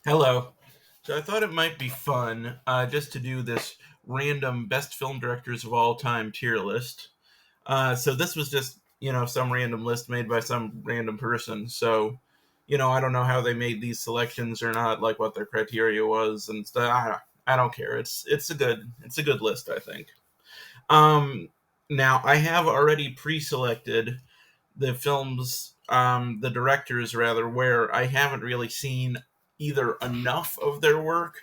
Hello. So I thought it might be fun just to do this random best film directors of all time tier list. So this was just, some random list made by some random person. So, I don't know how they made these selections or not, like what their criteria was and stuff. I don't care. It's a good list, I think. Um, Now I have already pre-selected the films, the directors rather, where I haven't really seen either enough of their work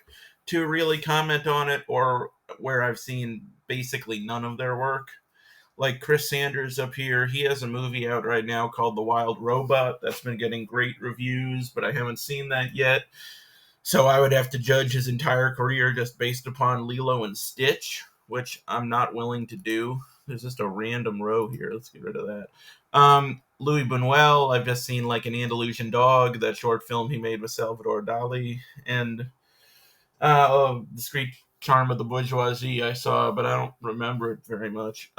to really comment on it, or where I've seen basically none of their work. Like Chris Sanders up here, he has a movie out right now called The Wild Robot that's been getting great reviews, but I haven't seen that yet. So I would have to judge his entire career just based upon Lilo and Stitch, which I'm not willing to do. There's just a random row here. Let's get rid of that. Louis Buñuel, I've just seen like An Andalusian Dog, that short film he made with Salvador Dali, and Discreet Charm of the Bourgeoisie I saw, but I don't remember it very much.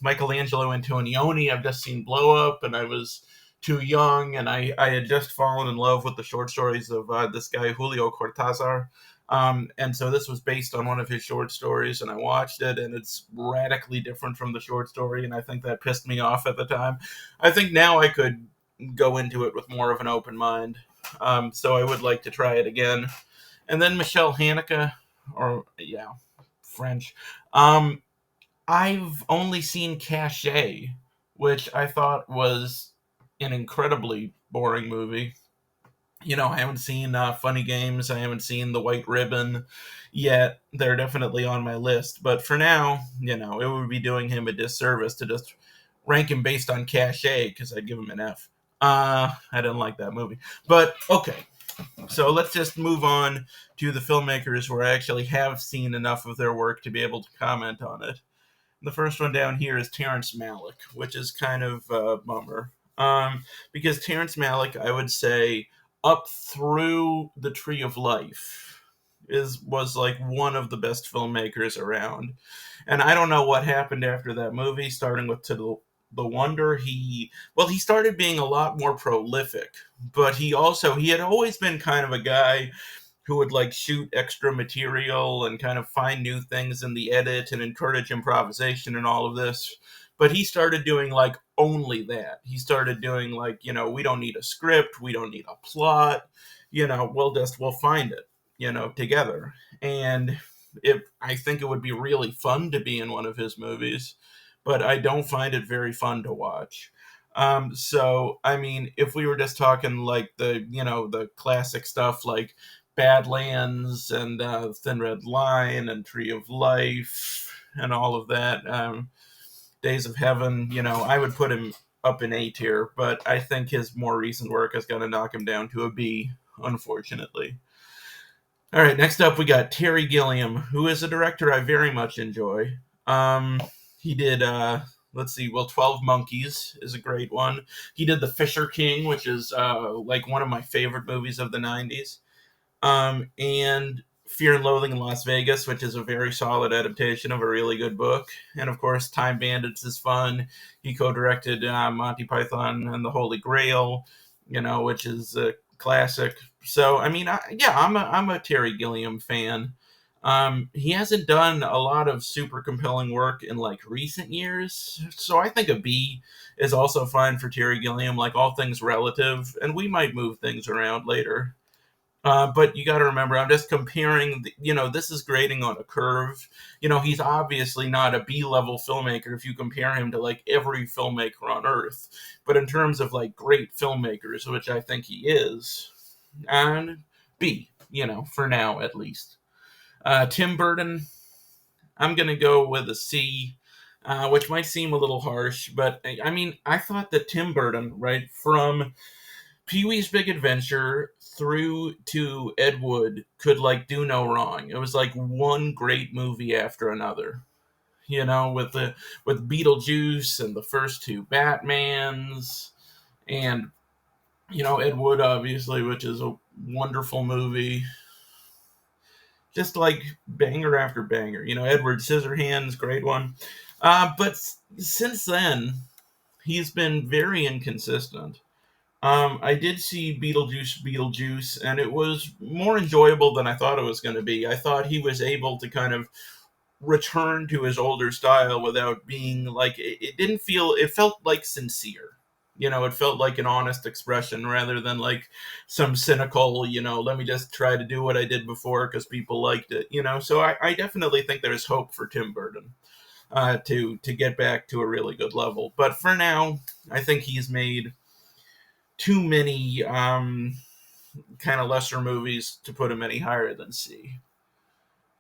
Michelangelo Antonioni, I've just seen Blow Up, and I was too young, and I had just fallen in love with the short stories of this guy, Julio Cortázar. And so this was based on one of his short stories, and I watched it, and it's radically different from the short story, and I think that pissed me off at the time. I think now I could go into it with more of an open mind. So I would like to try it again. And then Michelle Haneke, or yeah, French. Um, I've only seen Cachet, which I thought was an incredibly boring movie. I haven't seen Funny Games. I haven't seen The White Ribbon yet. They're definitely on my list. But for now, it would be doing him a disservice to just rank him based on Cachet because I'd give him an F. I didn't like that movie. But okay, so let's just move on to the filmmakers where I actually have seen enough of their work to be able to comment on it. The first one down here is Terrence Malick, which is kind of a bummer. Because Terrence Malick, I would say, up through The Tree of Life, was like one of the best filmmakers around. And I don't know what happened after that movie, starting with To the Wonder. He started being a lot more prolific, but he had always been kind of a guy who would like shoot extra material and kind of find new things in the edit and encourage improvisation and all of this. But he started doing like only that. He started doing like, we don't need a script, we don't need a plot, we'll find it, together. And I think it would be really fun to be in one of his movies, but I don't find it very fun to watch. So I mean, if we were just talking like the classic stuff like Badlands and Thin Red Line and Tree of Life and all of that, Days of Heaven, I would put him up in A tier, but I think his more recent work is going to knock him down to a B, unfortunately. All right, next up we got Terry Gilliam, who is a director I very much enjoy. He did let's see, well, 12 Monkeys is a great one. He did The Fisher King, which is like one of my favorite movies of the 90s. And Fear and Loathing in Las Vegas, which is a very solid adaptation of a really good book. And of course, Time Bandits is fun. He co-directed Monty Python and the Holy Grail, which is a classic. So I mean, I'm a Terry Gilliam fan. He hasn't done a lot of super compelling work in like recent years, so I think a B is also fine for Terry Gilliam. Like all things relative, and we might move things around later. But you got to remember, I'm just comparing. This is grading on a curve. He's obviously not a B-level filmmaker if you compare him to like every filmmaker on Earth. But in terms of like great filmmakers, which I think he is, and B, for now at least. Tim Burton, I'm gonna go with a C, which might seem a little harsh, but I mean, I thought that Tim Burton, right from Pee Wee's Big Adventure through to Ed Wood could like do no wrong. It was like one great movie after another. With Beetlejuice and the first two Batmans, and Ed Wood obviously, which is a wonderful movie. Just like banger after banger. Edward Scissorhands, great one. But since then, he's been very inconsistent. I did see Beetlejuice, and it was more enjoyable than I thought it was going to be. I thought he was able to kind of return to his older style without being like it didn't feel it felt like sincere. It felt like an honest expression rather than like some cynical, let me just try to do what I did before because people liked it. So I definitely think there's hope for Tim Burton to get back to a really good level. But for now, I think he's made too many kind of lesser movies to put him any higher than C.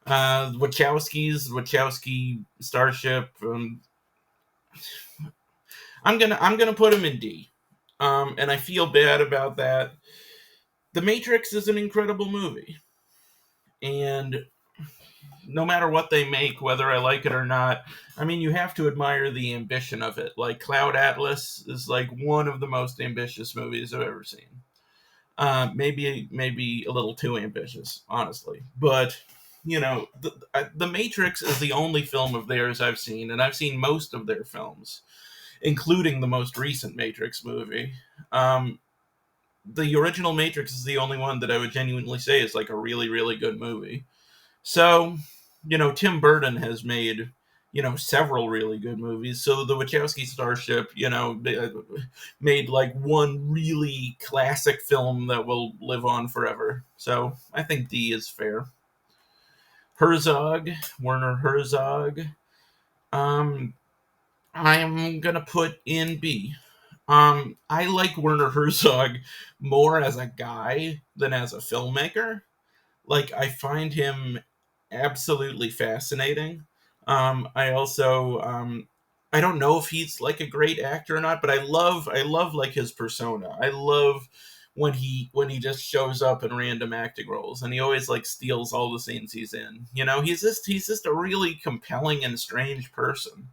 Wachowski Starship. I'm gonna put him in D. And I feel bad about that. The Matrix is an incredible movie, and no matter what they make, whether I like it or not, I mean, you have to admire the ambition of it. Like Cloud Atlas is like one of the most ambitious movies I've ever seen. Maybe a little too ambitious, honestly. But the Matrix is the only film of theirs I've seen, and I've seen most of their films, including the most recent Matrix movie. The original Matrix is the only one that I would genuinely say is like a really, really good movie. So, Tim Burton has made, several really good movies. So the Wachowski Starship, made like one really classic film that will live on forever. So I think D is fair. Herzog, Werner Herzog. Um, I'm gonna put in B. I like Werner Herzog more as a guy than as a filmmaker. Like I find him absolutely fascinating. I also I don't know if he's like a great actor or not, but I love like his persona. I love when he just shows up in random acting roles, and he always like steals all the scenes he's in. He's just a really compelling and strange person.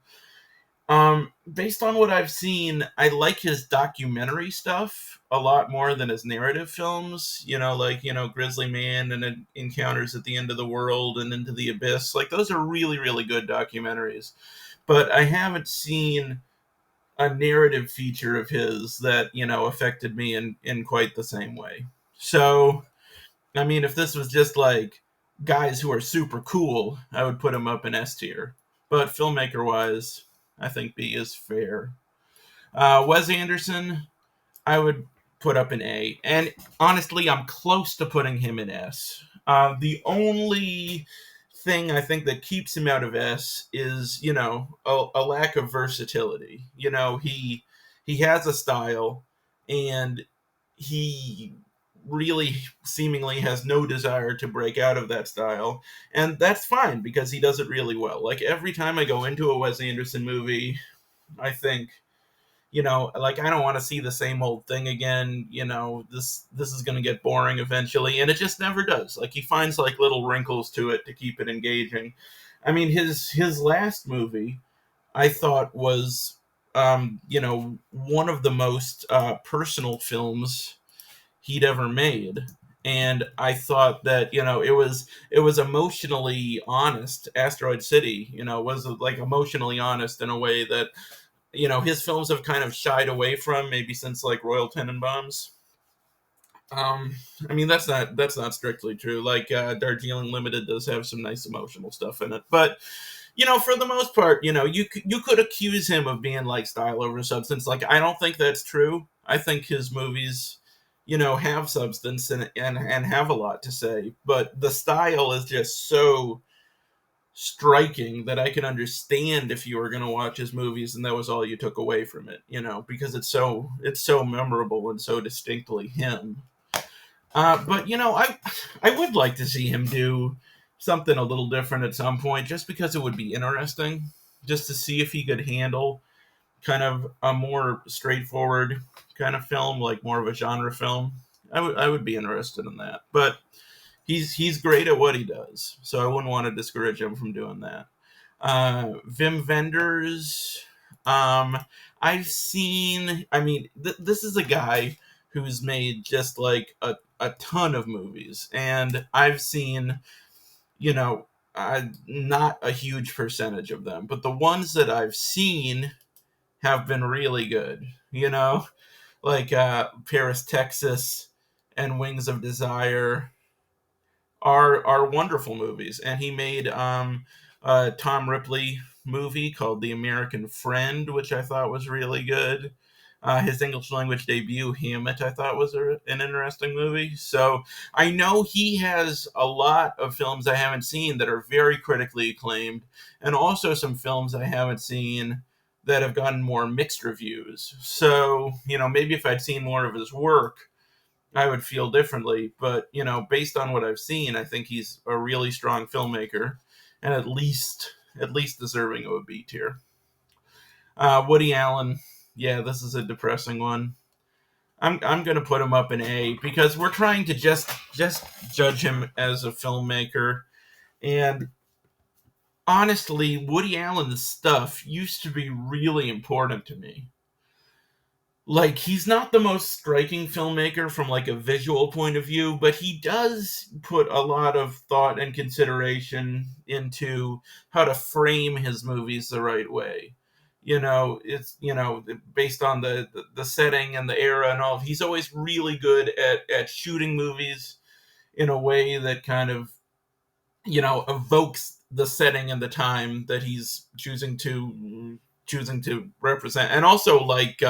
Based on what I've seen, I like his documentary stuff a lot more than his narrative films. Like Grizzly Man and Encounters at the End of the World and Into the Abyss. Like those are really really good documentaries. But I haven't seen a narrative feature of his that affected me in quite the same way. So I mean, if this was just like guys who are super cool, I would put him up in S tier. But filmmaker wise, I think B is fair. Wes Anderson, I would put up in A. And honestly, I'm close to putting him in S. The only thing I think that keeps him out of S is, a lack of versatility. He has a style, and he really seemingly has no desire to break out of that style. And that's fine because he does it really well. Like every time I go into a Wes Anderson movie, I think, like I don't want to see the same old thing again. This is going to get boring eventually, and it just never does. Like he finds like little wrinkles to it to keep it engaging. I mean, his last movie I thought was one of the most personal films he'd ever made. And I thought that it was emotionally honest. Asteroid City, was like emotionally honest in a way that his films have kind of shied away from, maybe since like Royal Tenenbaums. Um, I mean that's not strictly true. Like Darjeeling Limited does have some nice emotional stuff in it, but for the most part, you could accuse him of being like style over substance. Like I don't think that's true. I think his movies, have substance and have a lot to say, but the style is just so striking that I can understand if you were going to watch his movies and that was all you took away from it, because it's so memorable and so distinctly him. But I would like to see him do something a little different at some point, just because it would be interesting, just to see if he could handle kind of a more straightforward kind of film, like more of a genre film. I would be interested in that, but he's great at what he does, so I wouldn't want to discourage him from doing that. Wim Wenders, I've seen. I mean, this is a guy who's made just like a ton of movies, and I've seen, you know, not a huge percentage of them, but the ones that I've seen have been really good. like Paris, Texas, and Wings of Desire are wonderful movies. And he made a Tom Ripley movie called The American Friend, which I thought was really good. His English language debut, Hammett, I thought was an interesting movie. So I know he has a lot of films I haven't seen that are very critically acclaimed, and also some films I haven't seen that have gotten more mixed reviews. So, maybe if I'd seen more of his work, I would feel differently. But, based on what I've seen, I think he's a really strong filmmaker, and at least deserving of a B tier. Woody Allen, yeah, this is a depressing one. I'm gonna put him up in A because we're trying to just judge him as a filmmaker, and honestly, Woody Allen's stuff used to be really important to me. Like, he's not the most striking filmmaker from like a visual point of view, but he does put a lot of thought and consideration into how to frame his movies the right way. It's based on the setting and the era and all. He's always really good at shooting movies in a way that kind of evokes the setting and the time that he's choosing to represent, and also like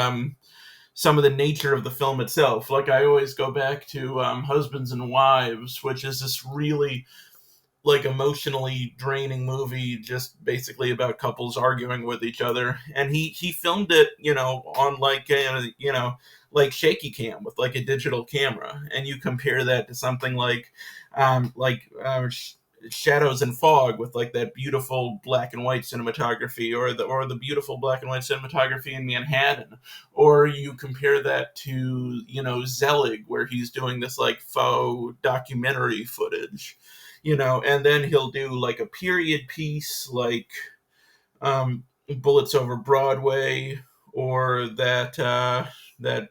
some of the nature of the film itself. Like, I always go back to Husbands and Wives, which is this really like emotionally draining movie, just basically about couples arguing with each other. And he filmed it, on like shaky cam with like a digital camera. And you compare that to something like Shadows and Fog with like that beautiful black and white cinematography, or the beautiful black and white cinematography in Manhattan. Or you compare that to Zelig, where he's doing this like faux documentary footage, and then he'll do like a period piece like Bullets Over Broadway, or that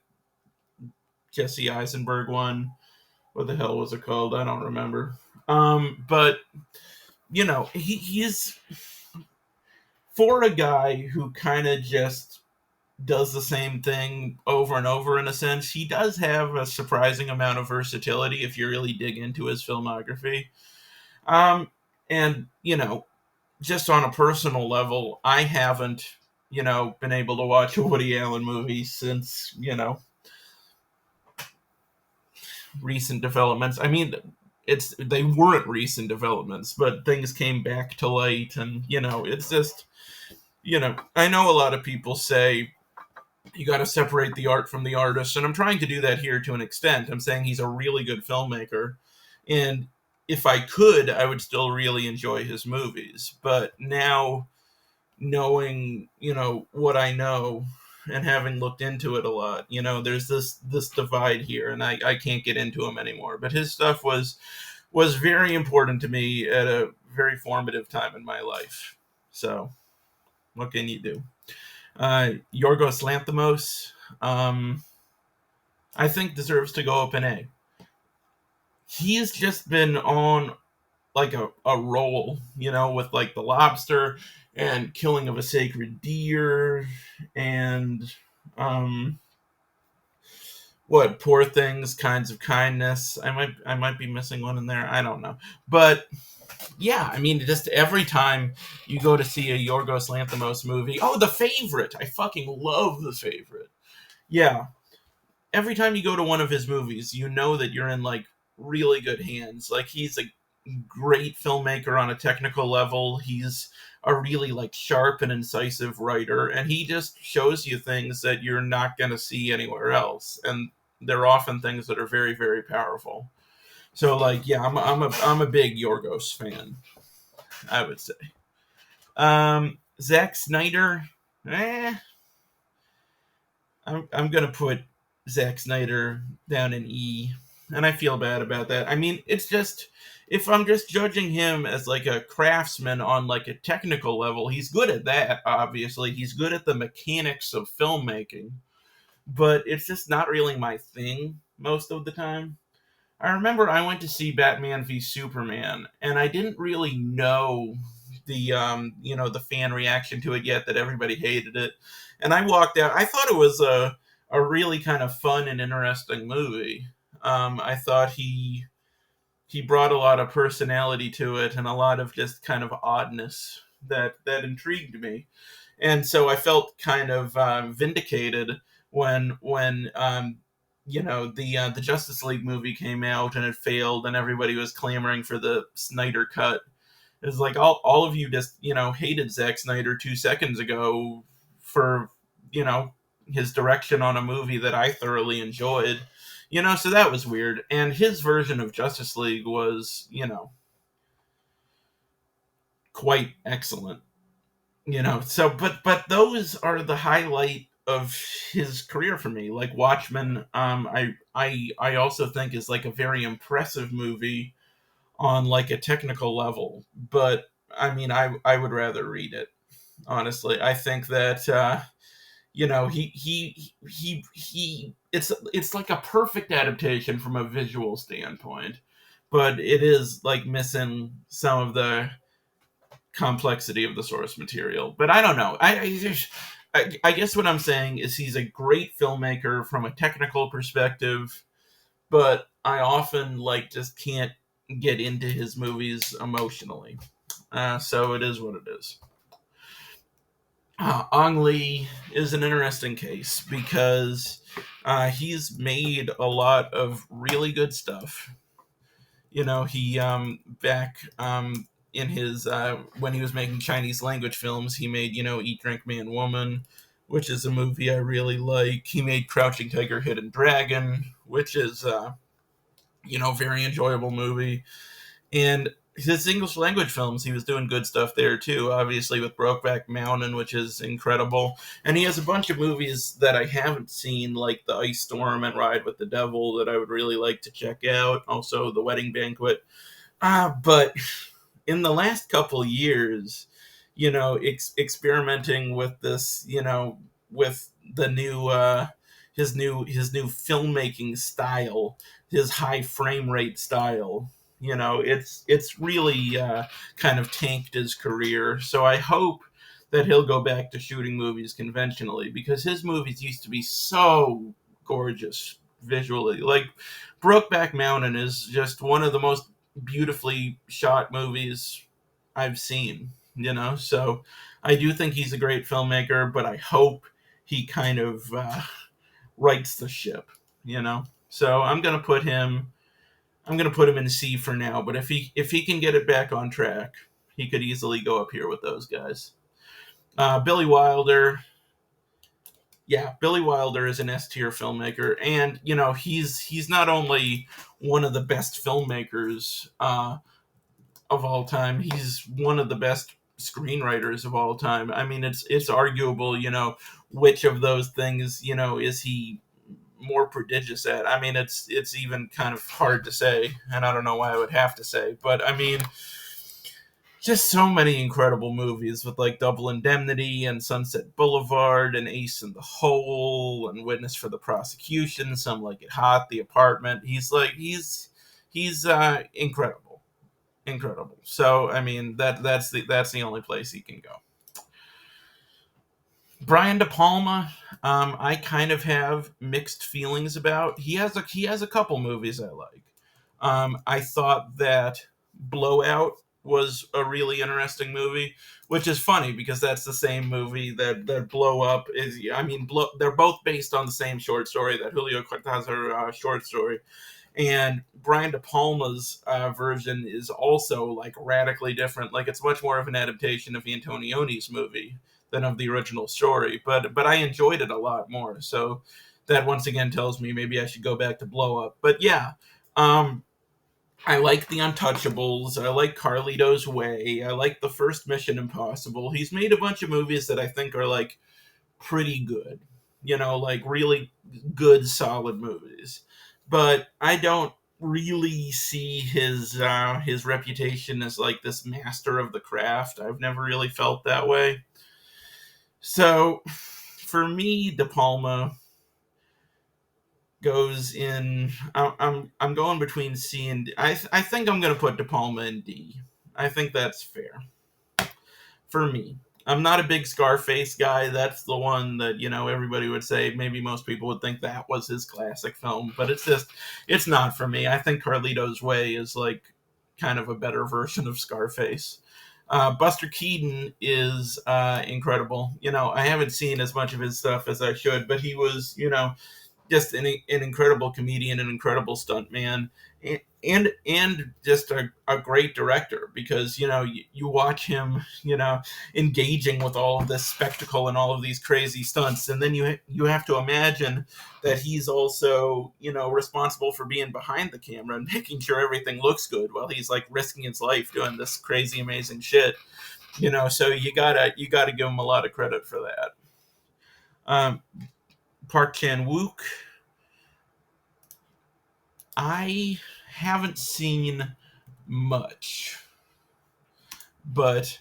Jesse Eisenberg one. What the hell was it called? I don't remember. But he's, for a guy who kind of just does the same thing over and over in a sense, he does have a surprising amount of versatility if you really dig into his filmography. And just on a personal level, I haven't, been able to watch a Woody Allen movie since, recent developments. I mean, they weren't recent developments, but things came back to light, and it's just, I know a lot of people say you got to separate the art from the artist, and I'm trying to do that here to an extent. I'm saying he's a really good filmmaker, and if I could, I would still really enjoy his movies. But now, knowing what I know, and having looked into it a lot, there's this divide here, and I can't get into him anymore. But his stuff was very important to me at a very formative time in my life. So what can you do? Yorgos Lanthimos, I think deserves to go up in A. He's just been on like a roll, with like The Lobster and Killing of a Sacred Deer, and what, Poor Things, Kinds of Kindness. I might be missing one in there. I don't know. But yeah, I mean, just every time you go to see a Yorgos Lanthimos movie, oh, The Favorite. I fucking love The Favorite. Yeah, every time you go to one of his movies, you know that you're in like really good hands. Like, he's a great filmmaker on a technical level. He's a really like sharp and incisive writer, and he just shows you things that you're not going to see anywhere else, and they're often things that are very, very powerful. So like, yeah, I'm a big Yorgos fan, I would say. Zack Snyder, eh, I'm gonna put Zack Snyder down in E, and I feel bad about that. I mean, it's just, if I'm just judging him as like a craftsman on like a technical level, he's good at that. Obviously, he's good at the mechanics of filmmaking, but it's just not really my thing most of the time. I remember I went to see Batman v Superman, and I didn't really know the fan reaction to it yet, that everybody hated it. And I walked out. I thought it was a really kind of fun and interesting movie. I thought he brought a lot of personality to it and a lot of just kind of oddness that intrigued me, and so I felt kind of vindicated when the Justice League movie came out and it failed and everybody was clamoring for the Snyder cut. It's like all of you just hated Zack Snyder 2 seconds ago for you know his direction on a movie that I thoroughly enjoyed. So that was weird. And his version of Justice League was quite excellent. So but those are the highlight of his career for me. Like Watchmen, I also think is like a very impressive movie on like a technical level. But I mean, I would rather read it, honestly. I think that he it's like a perfect adaptation from a visual standpoint, but it is like missing some of the complexity of the source material. But I don't know. I guess what I'm saying is he's a great filmmaker from a technical perspective, but I often like just can't get into his movies emotionally. So it is what it is. Ong Lee is an interesting case because he's made a lot of really good stuff. He back in his when he was making Chinese language films, he made Eat, Drink, Man, Woman, which is a movie I really like. He made Crouching Tiger, Hidden Dragon, which is very enjoyable movie. And his English language films, he was doing good stuff there too. Obviously with Brokeback Mountain, which is incredible, and he has a bunch of movies that I haven't seen, like The Ice Storm and Ride with the Devil, that I would really like to check out. Also, The Wedding Banquet. But in the last couple years, experimenting with this, with the new his new filmmaking style, his high frame rate style. It's really kind of tanked his career. So I hope that he'll go back to shooting movies conventionally, because his movies used to be so gorgeous visually. Like Brokeback Mountain is just one of the most beautifully shot movies I've seen. So I do think he's a great filmmaker, but I hope he kind of rights the ship. So I'm gonna put him in C for now. But if he can get it back on track, he could easily go up here with those guys. Billy Wilder, yeah, Billy Wilder is an S tier filmmaker, and he's not only one of the best filmmakers of all time, he's one of the best screenwriters of all time. I mean, it's arguable, which of those things, is he more prodigious at. I mean, it's even kind of hard to say, and I don't know why I would have to say, but I mean, just so many incredible movies with like Double Indemnity and Sunset Boulevard and Ace in the Hole and Witness for the Prosecution, Some Like It Hot, The Apartment. He's incredible, incredible. So I mean, that's the only place he can go. Brian De Palma, I kind of have mixed feelings about. He has a couple movies I like. I thought that Blowout was a really interesting movie, which is funny because that's the same movie that Blow Up is. I mean, they're both based on the same short story, that Julio Cortázar short story. And Brian De Palma's version is also like radically different. Like it's much more of an adaptation of Antonioni's movie than of the original story. But I enjoyed it a lot more. So that once again tells me maybe I should go back to Blow Up. But yeah, um, I like The Untouchables. I like Carlito's Way. I like the first Mission Impossible. He's made a bunch of movies that I think are like pretty good. Like really good, solid movies. But I don't really see his reputation as like this master of the craft. I've never really felt that way. So for me, De Palma goes in. I'm going between C and D. I think I'm going to put De Palma in D. I think that's fair for me. I'm not a big Scarface guy. That's the one that, everybody would say, maybe most people would think that was his classic film, but it's not for me. I think Carlito's Way is like kind of a better version of Scarface. Buster Keaton is incredible. I haven't seen as much of his stuff as I should, but he was, just an incredible comedian, an incredible stuntman, and just a great director, because you watch him engaging with all of this spectacle and all of these crazy stunts, and then you have to imagine that he's also responsible for being behind the camera and making sure everything looks good while he's like risking his life doing this crazy amazing shit. So you gotta give him a lot of credit for that. um, Park Chan Wook, I haven't seen much, but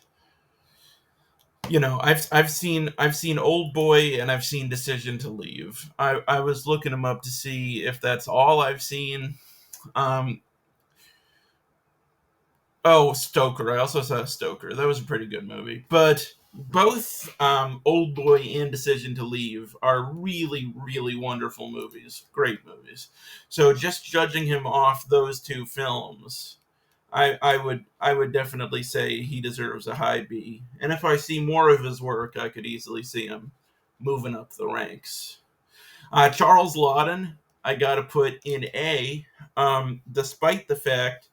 I've seen Old Boy and I've seen Decision to Leave. I was looking them up to see if that's all I've seen. Um, oh, Stoker. I also saw Stoker. That was a pretty good movie. But both Old Boy and Decision to Leave are really, really wonderful movies. Great movies. So just judging him off those two films, I would definitely say he deserves a high B. And if I see more of his work, I could easily see him moving up the ranks. Charles Lawton, I got to put in A, despite the fact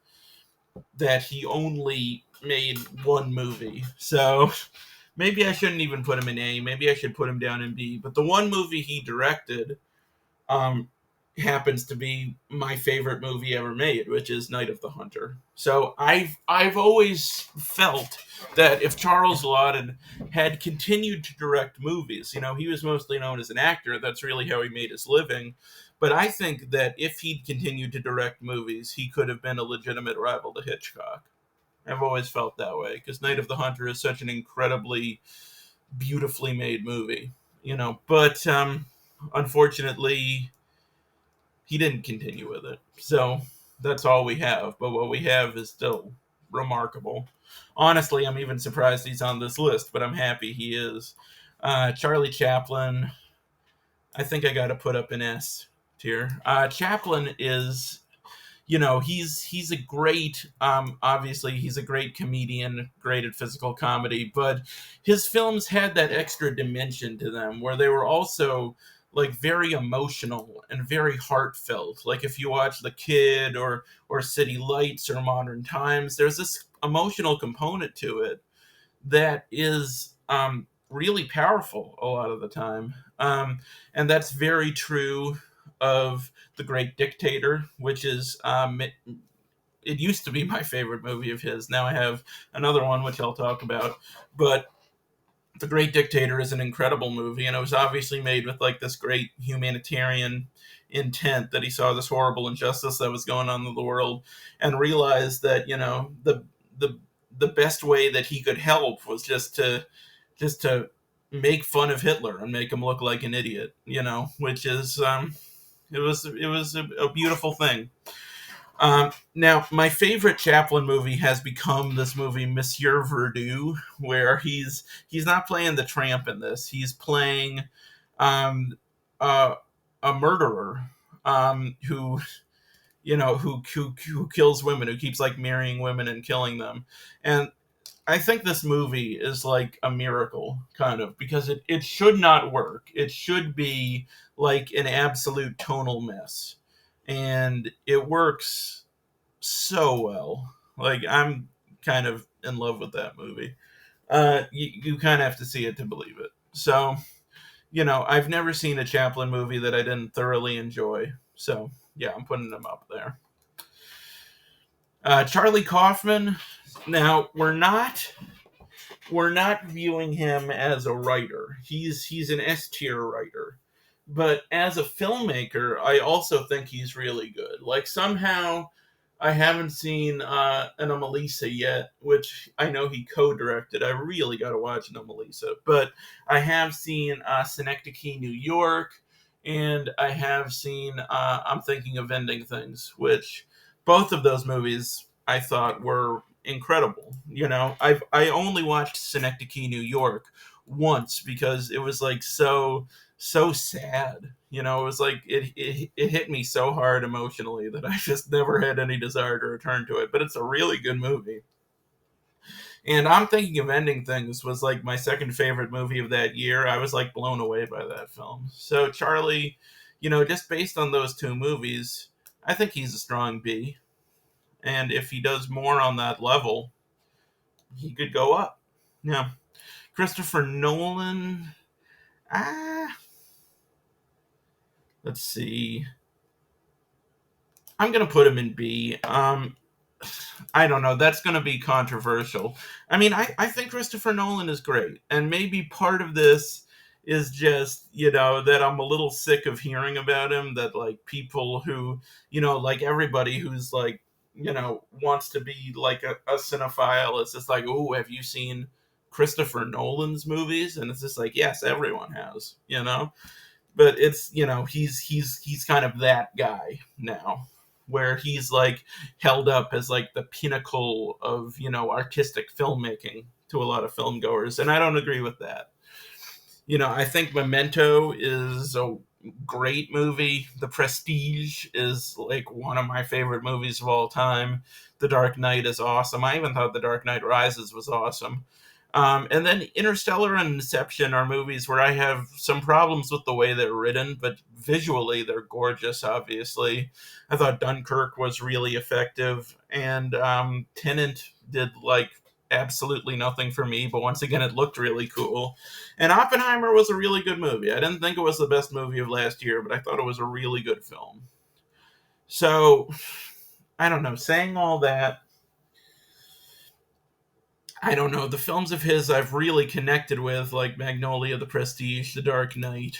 that he only made one movie. So maybe I shouldn't even put him in A. Maybe I should put him down in B. But the one movie he directed um, happens to be my favorite movie ever made, which is Night of the Hunter. So I've always felt that if Charles Lawton had continued to direct movies, he was mostly known as an actor. That's really how he made his living. But I think that if he'd continued to direct movies, he could have been a legitimate rival to Hitchcock. I've always felt that way because Night of the Hunter is such an incredibly beautifully made movie, But unfortunately, he didn't continue with it. So that's all we have. But what we have is still remarkable. Honestly, I'm even surprised he's on this list, but I'm happy he is. Charlie Chaplin, I think I got to put up an S tier. Chaplin is, he's a great, obviously he's a great comedian, great at physical comedy, but his films had that extra dimension to them where they were also like very emotional and very heartfelt. Like if you watch The Kid or City Lights or Modern Times, there's this emotional component to it that is really powerful a lot of the time. And that's very true of The Great Dictator, which is it used to be my favorite movie of his. Now I have another one which I'll talk about, but The Great Dictator is an incredible movie, and it was obviously made with like this great humanitarian intent that he saw this horrible injustice that was going on in the world and realized that the the best way that he could help was just to make fun of Hitler and make him look like an idiot, which is it was a beautiful thing. Now, my favorite Chaplin movie has become this movie, Monsieur Verdoux, where he's not playing the tramp in this. He's playing um, uh, a murderer who kills women, who keeps like marrying women and killing them. And I think this movie is like a miracle, kind of, because it should not work. It should be like an absolute tonal mess. And it works so well. Like, I'm kind of in love with that movie. You kind of have to see it to believe it. So, I've never seen a Chaplin movie that I didn't thoroughly enjoy. So, yeah, I'm putting them up there. Charlie Kaufman. Now, we're not viewing him as a writer. He's an S tier writer. But as a filmmaker, I also think he's really good. Like somehow I haven't seen Anomalisa yet, which I know he co-directed. I really got to watch Anomalisa. But I have seen Synecdoche, New York, and I have seen I'm Thinking of Ending Things, which both of those movies I thought were incredible. I only watched Synecdoche, New York once because it was like so sad. It was like it hit me so hard emotionally that I just never had any desire to return to it. But it's a really good movie. And I'm Thinking of Ending Things was like my second favorite movie of that year. I was like blown away by that film. So Charlie, just based on those two movies, I think he's a strong B. And if he does more on that level, he could go up. Yeah. Christopher Nolan, ah, let's see. I'm gonna put him in B. I don't know. That's going to be controversial. I mean, I think Christopher Nolan is great. And maybe part of this is just, that I'm a little sick of hearing about him. That, like, people who, like everybody who's, like, wants to be, like, a cinephile, it's just like, oh, have you seen Christopher Nolan's movies? And it's just like, yes, everyone has. But it's he's kind of that guy now, where he's like held up as like the pinnacle of artistic filmmaking to a lot of film goers, and I don't agree with that. I think Memento is a great movie. The Prestige is like one of my favorite movies of all time. The Dark Knight is awesome. I even thought The Dark Knight Rises was awesome. And then Interstellar and Inception are movies where I have some problems with the way they're written, but visually they're gorgeous, obviously. I thought Dunkirk was really effective, and Tenet did like absolutely nothing for me, but once again, it looked really cool. And Oppenheimer was a really good movie. I didn't think it was the best movie of last year, but I thought it was a really good film. So, I don't know. Saying all that, I don't know. The films of his I've really connected with, like Magnolia, The Prestige, The Dark Knight.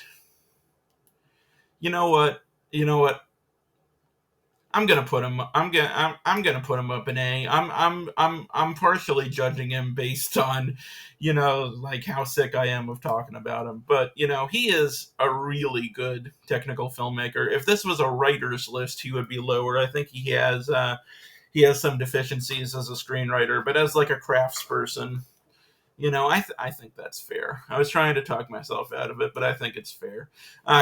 You know what? You know what? I'm gonna put him. I'm gonna put him up in A. I'm partially judging him based on, like how sick I am of talking about him. But he is a really good technical filmmaker. If this was a writer's list, he would be lower. I think he has some deficiencies as a screenwriter, but as like a craftsperson, I think that's fair. I was trying to talk myself out of it, but I think it's fair.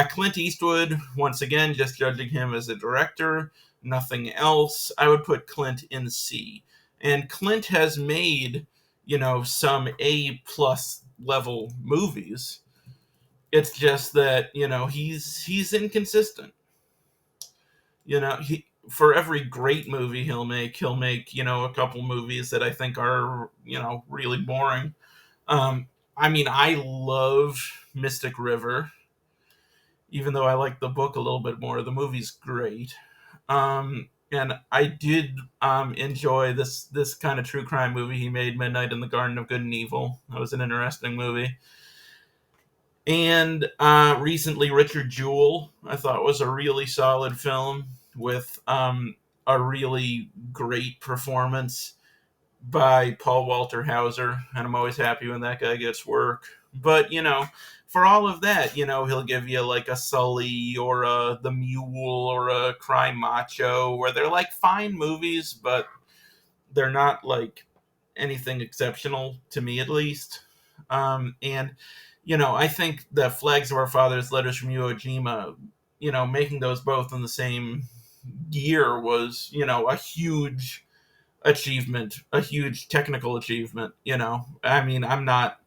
Clint Eastwood, once again, just judging him as a director, nothing else. I would put Clint in C. And Clint has made, some A plus level movies. It's just that, he's inconsistent. He for every great movie he'll make, a couple movies that I think are, really boring. I mean, I love Mystic River, even though I like the book a little bit more. The movie's great. And I did enjoy this kind of true crime movie he made, Midnight in the Garden of Good and Evil. That was an interesting movie. And recently, Richard Jewell, I thought was a really solid film with a really great performance by Paul Walter Hauser, and I'm always happy when that guy gets work. But for all of that, he'll give you like a Sully or a The Mule or a Cry Macho, where they're like fine movies, but they're not like anything exceptional to me, at least. And I think the Flags of Our Fathers, Letters from Iwo Jima, making those both in the same year was a huge achievement, a huge technical achievement. I mean, I'm not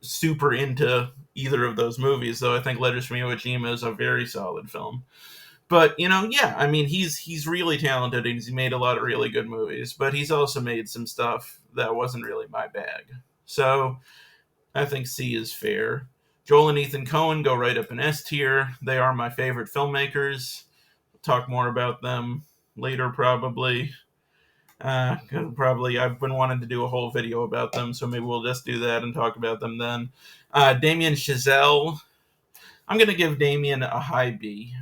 super into either of those movies, though I think Letters from Iwo Jima is a very solid film. But yeah, I mean, he's really talented, and he's made a lot of really good movies, but he's also made some stuff that wasn't really my bag. So I think C is fair. Joel and Ethan Coen go right up in S tier. They are my favorite filmmakers. Talk more about them later, probably. Probably I've been wanting to do a whole video about them, so maybe we'll just do that and talk about them then. Damien Chazelle, I'm gonna give Damien a high B,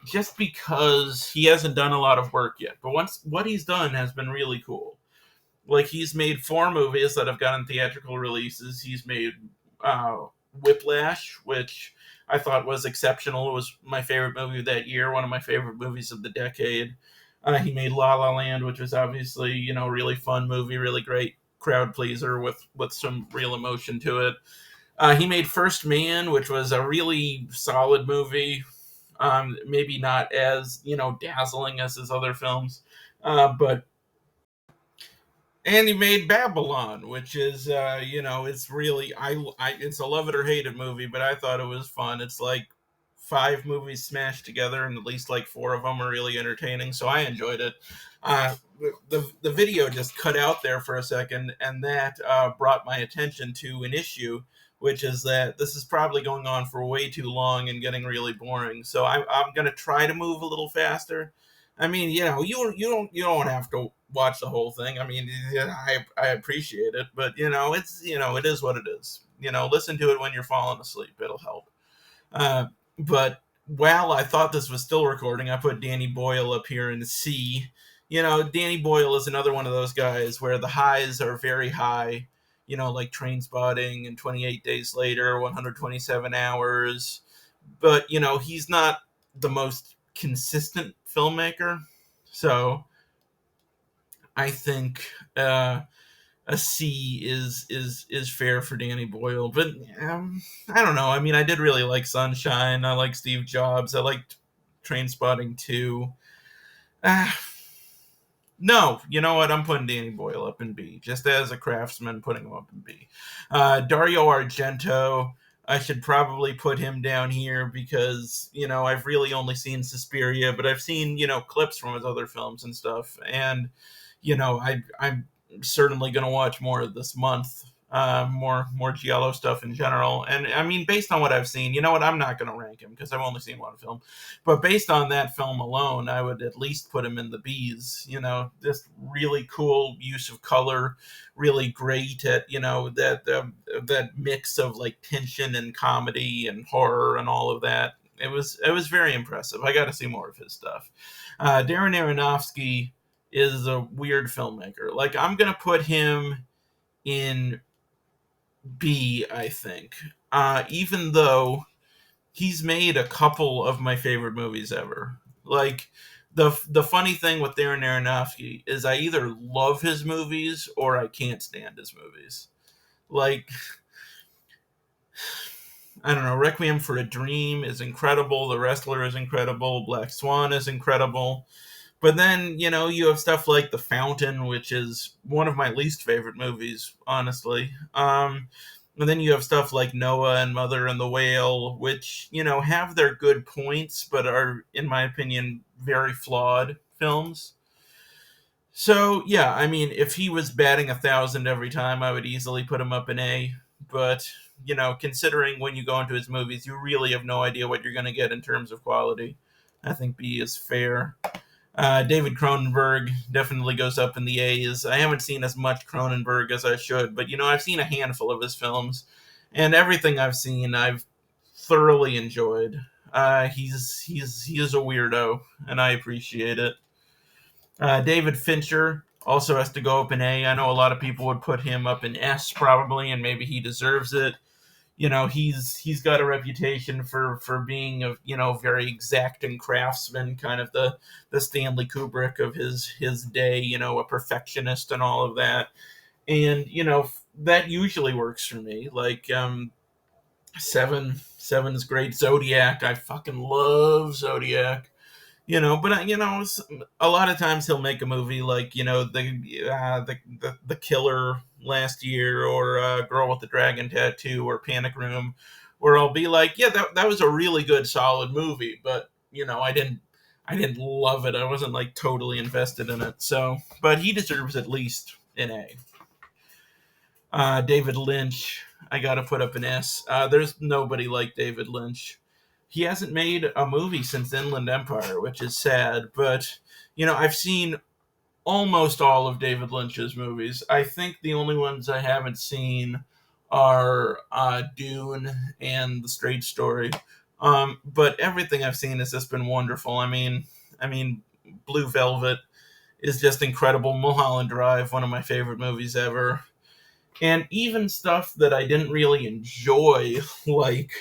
just because he hasn't done a lot of work yet. But once what he's done has been really cool. Like he's made 4 movies that have gotten theatrical releases. He's made uh, Whiplash, which I thought was exceptional. It was my favorite movie of that year, one of my favorite movies of the decade. He made La La Land, which was obviously, really fun movie, really great crowd pleaser with some real emotion to it. He made First Man, which was a really solid movie. Maybe not as dazzling as his other films, but and he made Babylon, which is it's really it's a love it or hate it movie, but I thought it was fun. It's like five movies smashed together, and at least like four of them are really entertaining, so I enjoyed it. The video just cut out there for a second, and that brought my attention to an issue, which is that this is probably going on for way too long and getting really boring. So I'm going to try to move a little faster. I mean, you don't have to watch the whole thing. I mean, yeah, I appreciate it, but it is what it is. Listen to it when you're falling asleep. It'll help. Uh, but while I thought this was still recording, I put Danny Boyle up here in C. Danny Boyle is another one of those guys where the highs are very high. Like Train Spotting and 28 Days Later, 127 Hours. But he's not the most consistent filmmaker. So I think a C is fair for Danny Boyle. But I don't know. I mean, I did really like Sunshine. I like Steve Jobs. I liked Train Spotting too. Uh, no, you know what? I'm putting Danny Boyle up in B, just as a craftsman, putting him up in B. Dario Argento, I should probably put him down here because I've really only seen Suspiria, but I've seen clips from his other films and stuff, and I'm certainly going to watch more of this month. More Giallo stuff in general, and I mean, based on what I've seen, you know what? I'm not going to rank him because I've only seen one film, but based on that film alone, I would at least put him in the B's. Just really cool use of color, really great at that mix of like tension and comedy and horror and all of that. It was very impressive. I got to see more of his stuff. Darren Aronofsky is a weird filmmaker. Like, I'm gonna put him in B, I think. Even though he's made a couple of my favorite movies ever. Like, the funny thing with Darren Aronofsky is I either love his movies or I can't stand his movies. Like, I don't know, Requiem for a Dream is incredible, The Wrestler is incredible, Black Swan is incredible. But then, you have stuff like The Fountain, which is one of my least favorite movies, honestly. And then you have stuff like Noah and Mother and the Whale, which, have their good points, but are, in my opinion, very flawed films. So, yeah, I mean, if he was batting 1,000 every time, I would easily put him up in A. But, considering when you go into his movies, you really have no idea what you're going to get in terms of quality. I think B is fair. David Cronenberg definitely goes up in the A's. I haven't seen as much Cronenberg as I should, but I've seen a handful of his films, and everything I've seen I've thoroughly enjoyed. He is a weirdo, and I appreciate it. David Fincher also has to go up in A. I know a lot of people would put him up in S probably, and maybe he deserves it. He's got a reputation for being a very exacting craftsman, kind of the Stanley Kubrick of his day, a perfectionist and all of that. And that usually works for me. Like Seven is great. Zodiac, I fucking love Zodiac. But a lot of times he'll make a movie like the Killer last year, or Girl with the Dragon Tattoo, or Panic Room, where I'll be like, yeah, that was a really good solid movie, but I didn't love it. I wasn't like totally invested in it. So, but he deserves at least an A. David Lynch, I gotta put up an S. There's nobody like David Lynch. He hasn't made a movie since Inland Empire, which is sad. But I've seen almost all of David Lynch's movies. I think the only ones I haven't seen are Dune and The Straight Story. But everything I've seen has just been wonderful. I mean, Blue Velvet is just incredible. Mulholland Drive, one of my favorite movies ever. And even stuff that I didn't really enjoy, like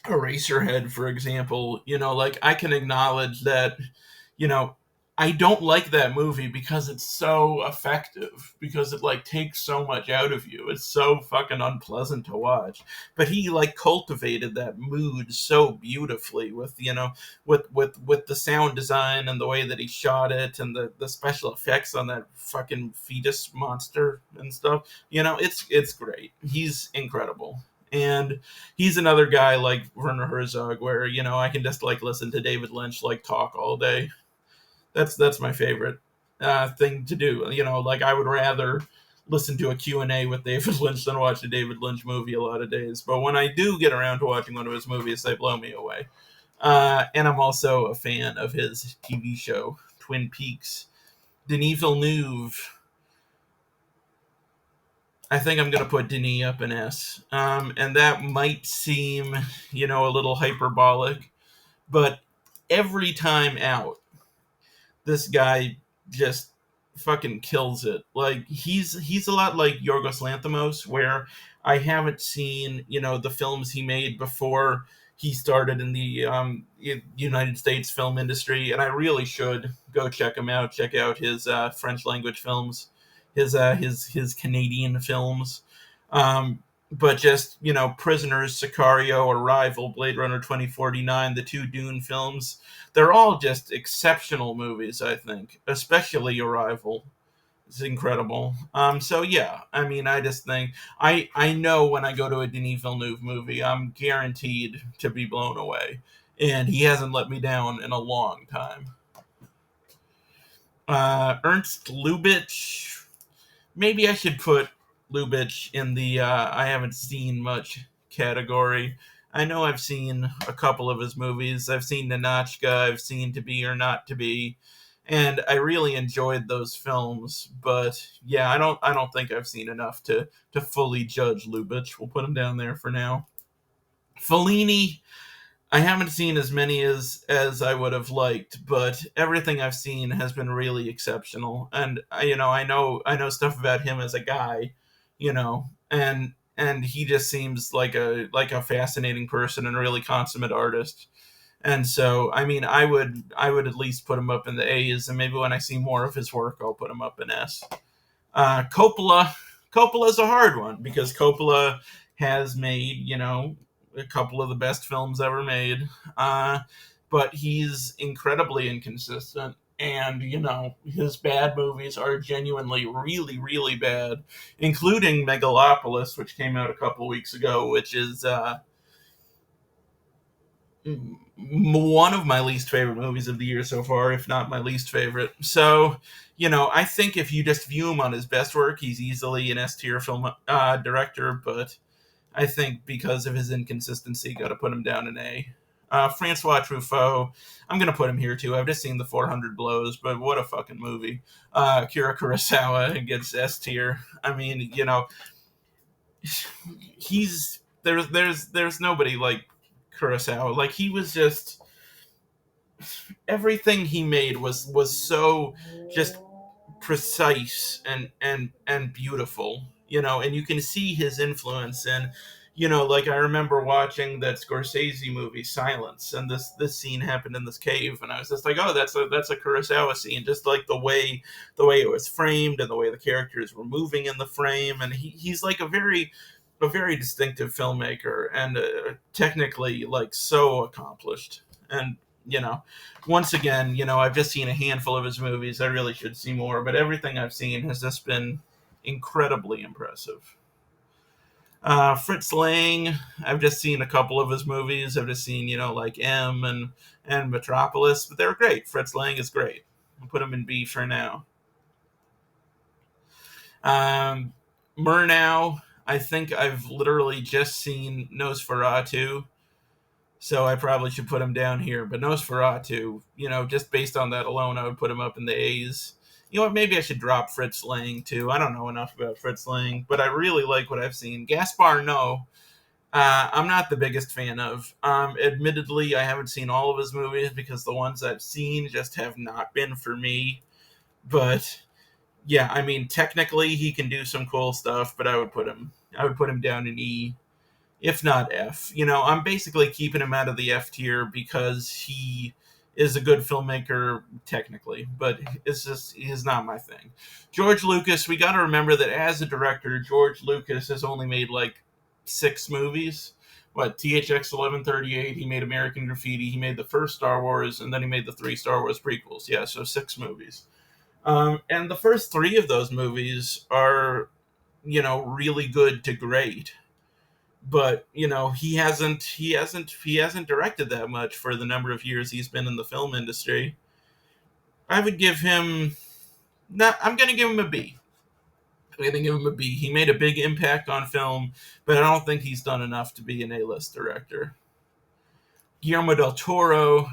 Eraserhead, for example, like I can acknowledge that, you know, I don't like that movie because it's so effective, because it like takes so much out of you. It's so fucking unpleasant to watch. But he like cultivated that mood so beautifully with, with the sound design and the way that he shot it and the special effects on that fucking fetus monster and stuff. It's great. He's incredible. And he's another guy like Werner Herzog, where I can just like listen to David Lynch like talk all day. That's my favorite thing to do. Like I would rather listen to a Q&A with David Lynch than watch a David Lynch movie a lot of days. But when I do get around to watching one of his movies, they blow me away. And I'm also a fan of his TV show Twin Peaks. Denis Villeneuve. I think I'm going to put Denis up in S. And that might seem, a little hyperbolic, but every time out, this guy just fucking kills it. Like he's a lot like Yorgos Lanthimos, where I haven't seen the films he made before he started in the United States film industry, and I really should go check him out. Check out his French language films, his Canadian films. But just Prisoners, Sicario, Arrival, Blade Runner 2049, the two Dune films, they're all just exceptional movies, I think, especially Arrival. It's incredible. So yeah, I mean, I just think I know when I go to a Denis Villeneuve movie, I'm guaranteed to be blown away, and he hasn't let me down in a long time. Ernst Lubitsch, maybe I should put Lubitsch in the I haven't seen much category. I know I've seen a couple of his movies. I've seen Ninotchka, I've seen To Be or Not to Be, and I really enjoyed those films. But yeah, I don't think I've seen enough to fully judge Lubitsch. We'll put him down there for now. Fellini, I haven't seen as many as I would have liked, but everything I've seen has been really exceptional. And I know stuff about him as a guy, and he just seems like a fascinating person and a really consummate artist. And so, I mean, I would at least put him up in the A's, and maybe when I see more of his work, I'll put him up in S. Coppola. Coppola's a hard one because Coppola has made, a couple of the best films ever made. But he's incredibly inconsistent. And, his bad movies are genuinely really, really bad, including Megalopolis, which came out a couple weeks ago, which is one of my least favorite movies of the year so far, if not my least favorite. So, I think if you just view him on his best work, he's easily an S tier film director. But I think because of his inconsistency, got to put him down in A. Francois Truffaut, I'm gonna put him here too. I've just seen the 400 Blows, but what a fucking movie. Kira Kurosawa gets S tier. I mean, he's there's nobody like Kurosawa. Like he was just everything he made was so just precise and beautiful, and you can see his influence. And like I remember watching that Scorsese movie Silence, and this scene happened in this cave, and I was just like, oh, that's a Kurosawa scene, just like the way it was framed and the way the characters were moving in the frame. And he's like a very distinctive filmmaker, and technically like so accomplished. And once again, I've just seen a handful of his movies. I really should see more, but everything I've seen has just been incredibly impressive. Fritz Lang, I've just seen a couple of his movies. I've just seen, like M and Metropolis, but they're great. Fritz Lang is great. I'll put him in B for now. Um, Murnau, I think I've literally just seen Nosferatu, so I probably should put him down here. But Nosferatu, just based on that alone, I would put him up in the A's. You know what? Maybe I should drop Fritz Lang too. I don't know enough about Fritz Lang, but I really like what I've seen. Gaspar Noé, I'm not the biggest fan of. Admittedly, I haven't seen all of his movies because the ones I've seen just have not been for me. But yeah, I mean, technically he can do some cool stuff, but I would put him down in E. if not F. I'm basically keeping him out of the F tier because he is a good filmmaker technically, but it's just he's not my thing. George Lucas, we got to remember that as a director, George Lucas has only made like 6 movies. What, THX 1138? He made American Graffiti. He made the first Star Wars, and then he made the 3 Star Wars prequels. Yeah, so 6 movies. And the first 3 of those movies are, really good to great, but he hasn't directed that much for the number of years he's been in the film industry. I would give him not I'm going to give him a B. I'm going to give him a B. He made a big impact on film, but I don't think he's done enough to be an A-list director. Guillermo del Toro,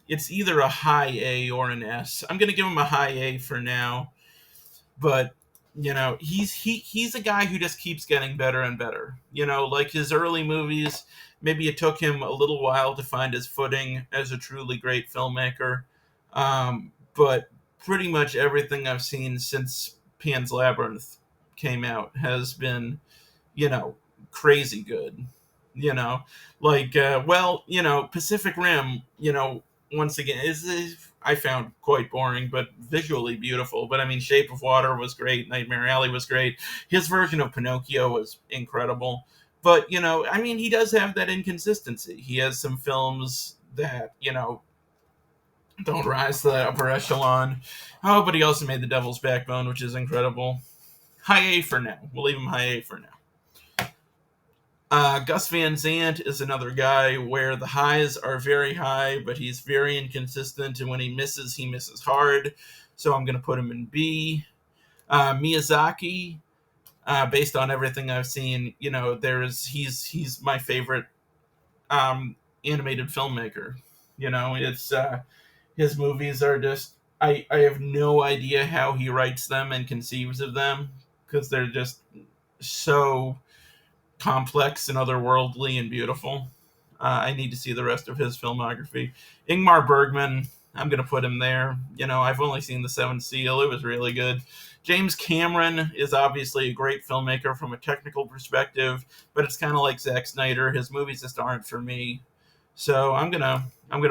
it's either a high A or an S. I'm going to give him a high A for now, but he's a guy who just keeps getting better and better. Like his early movies, maybe it took him a little while to find his footing as a truly great filmmaker, but pretty much everything I've seen since Pan's Labyrinth came out has been, you know crazy good. you know like Pacific Rim, once again is I found quite boring, but visually beautiful. But I mean, Shape of Water was great. Nightmare Alley was great. His version of Pinocchio was incredible. But I mean, he does have that inconsistency. He has some films that don't rise to that upper echelon. Oh, but he also made The Devil's Backbone, which is incredible. High A for now. We'll leave him high A for now. Gus Van Sant is another guy where the highs are very high, but he's very inconsistent, and when he misses hard. So I'm going to put him in B. Miyazaki, based on everything I've seen, he's my favorite animated filmmaker. It's his movies are just I have no idea how he writes them and conceives of them, because they're just so complex and otherworldly and beautiful. I need to see the rest of his filmography. Ingmar Bergman, I'm going to put him there. I've only seen The Seventh Seal. It was really good. James Cameron is obviously a great filmmaker from a technical perspective, but it's kind of like Zack Snyder. His movies just aren't for me. So I'm gonna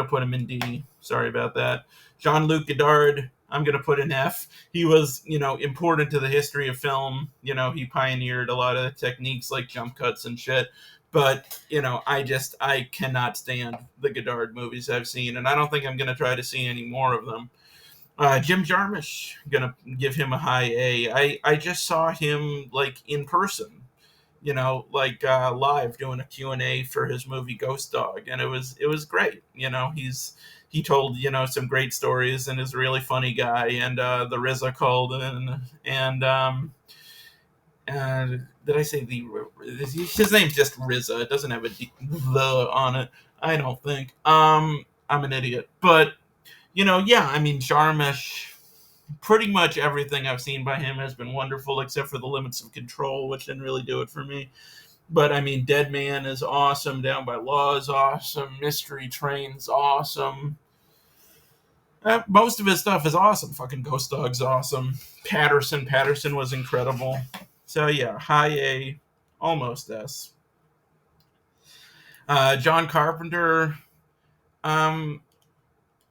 put him in D. Sorry about that. Jean-Luc Godard, I'm gonna put in F. He was, important to the history of film. He pioneered a lot of techniques like jump cuts and shit. But I cannot stand the Godard movies I've seen, and I don't think I'm gonna try to see any more of them. Jim Jarmusch, gonna give him a high A. I just saw him like in person, live doing a Q&A for his movie Ghost Dog, and it was great. He told some great stories and is a really funny guy. And the RZA called in, and did I say his name's just RZA? It doesn't have a the on it. I don't think. I'm an idiot, but yeah. I mean, Jarmusch. Pretty much everything I've seen by him has been wonderful, except for The Limits of Control, which didn't really do it for me. But I mean, Dead Man is awesome. Down by Law is awesome. Mystery Train's awesome. Most of his stuff is awesome. Fucking Ghost Dog's awesome. Patterson was incredible. So yeah, high A, almost S. John Carpenter.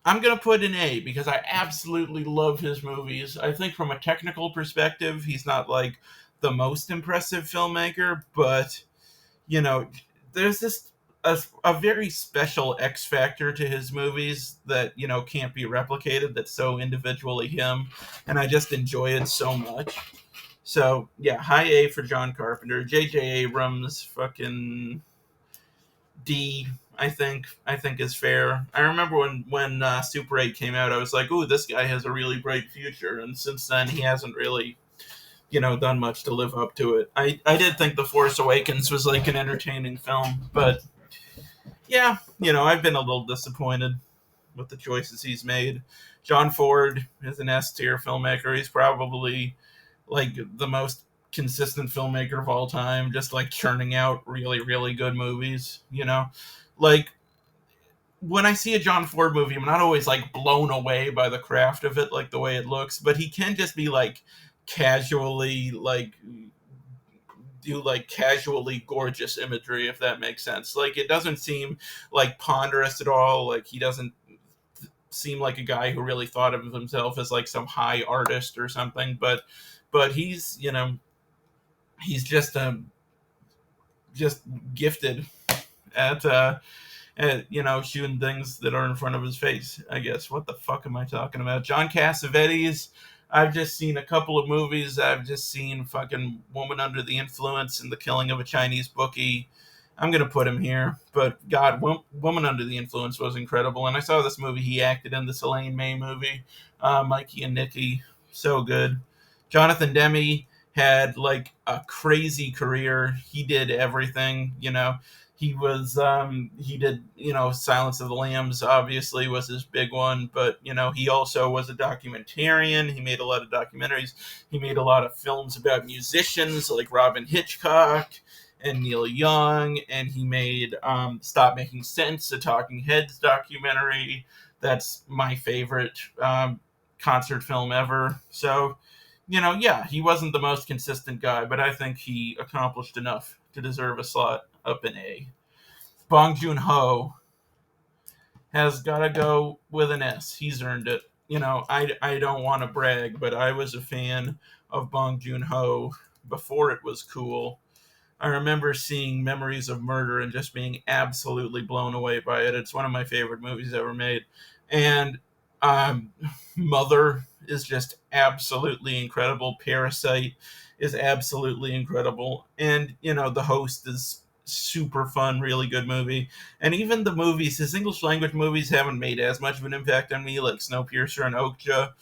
I'm going to put an A because I absolutely love his movies. I think from a technical perspective, he's not like the most impressive filmmaker, but, there's this a very special X factor to his movies that, can't be replicated, that's so individually him, and I just enjoy it so much. So, yeah, high A for John Carpenter. J.J. Abrams, fucking D, I think is fair. I remember when Super 8 came out, I was like, "Ooh, this guy has a really bright future." And since then, he hasn't really, done much to live up to it. I did think The Force Awakens was like an entertaining film, but yeah, I've been a little disappointed with the choices he's made. John Ford is an S tier filmmaker. He's probably like the most consistent filmmaker of all time, just like churning out really, really good movies. Like when I see a John Ford movie, I'm not always like blown away by the craft of it, like the way it looks, but he can just be like casually like do like casually gorgeous imagery, if that makes sense. Like it doesn't seem like ponderous at all. Like he doesn't seem like a guy who really thought of himself as like some high artist or something, but he's, he's just gifted at shooting things that are in front of his face. I guess. What the fuck am I talking about? John Cassavetes. I've just seen a couple of movies. I've just seen fucking Woman Under the Influence and The Killing of a Chinese Bookie. I'm gonna put him here, but God, Woman Under the Influence was incredible, and I saw this movie he acted in, the Elaine May movie, Mikey and Nikki, so good. Jonathan Demme had like a crazy career. He did everything, he did, Silence of the Lambs obviously was his big one, but he also was a documentarian. He made a lot of documentaries. He made a lot of films about musicians like Robin Hitchcock and Neil Young, and he made Stop Making Sense, a Talking Heads documentary. That's my favorite concert film ever. So, yeah, he wasn't the most consistent guy, but I think he accomplished enough to deserve a slot up in A. Bong Joon-ho has got to go with an S. He's earned it. I don't want to brag, but I was a fan of Bong Joon-ho before it was cool. I remember seeing Memories of Murder and just being absolutely blown away by it. It's one of my favorite movies ever made. And um, Mother is just absolutely incredible. Parasite is absolutely incredible. And, The Host is super fun, really good movie. And even the movies, his English language movies haven't made as much of an impact on me, like Snowpiercer and Okja.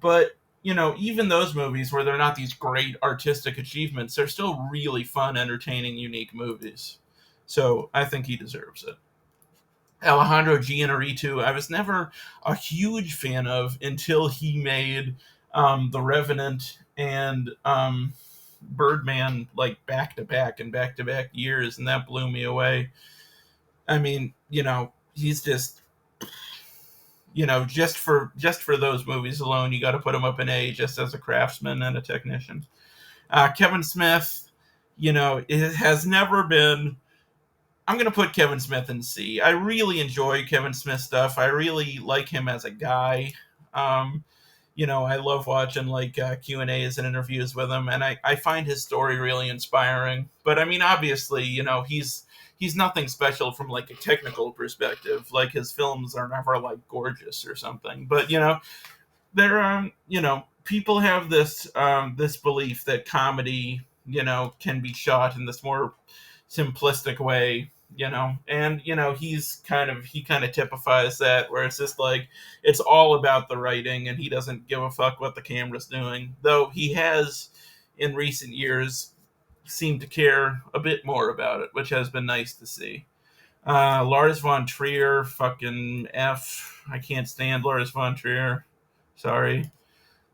But even those movies where they're not these great artistic achievements, they're still really fun, entertaining, unique movies. So I think he deserves it. Alejandro Gianaritu, I was never a huge fan of until he made The Revenant and Birdman like back to back and back to back years, and that blew me away. I mean, he's just just for those movies alone, you got to put him up in A just as a craftsman and a technician. Kevin Smith, it has never been. I'm going to put Kevin Smith in C. I really enjoy Kevin Smith stuff. I really like him as a guy. I love watching like Q&As and interviews with him, and I find his story really inspiring. But I mean, obviously, he's nothing special from like a technical perspective. Like his films are never like gorgeous or something. But there people have this belief that comedy can be shot in this more simplistic way, and he kind of typifies that, where it's just like it's all about the writing and he doesn't give a fuck what the camera's doing, though he has in recent years seemed to care a bit more about it, which has been nice to see. Lars von Trier, fucking F. I can't stand Lars von Trier. Sorry.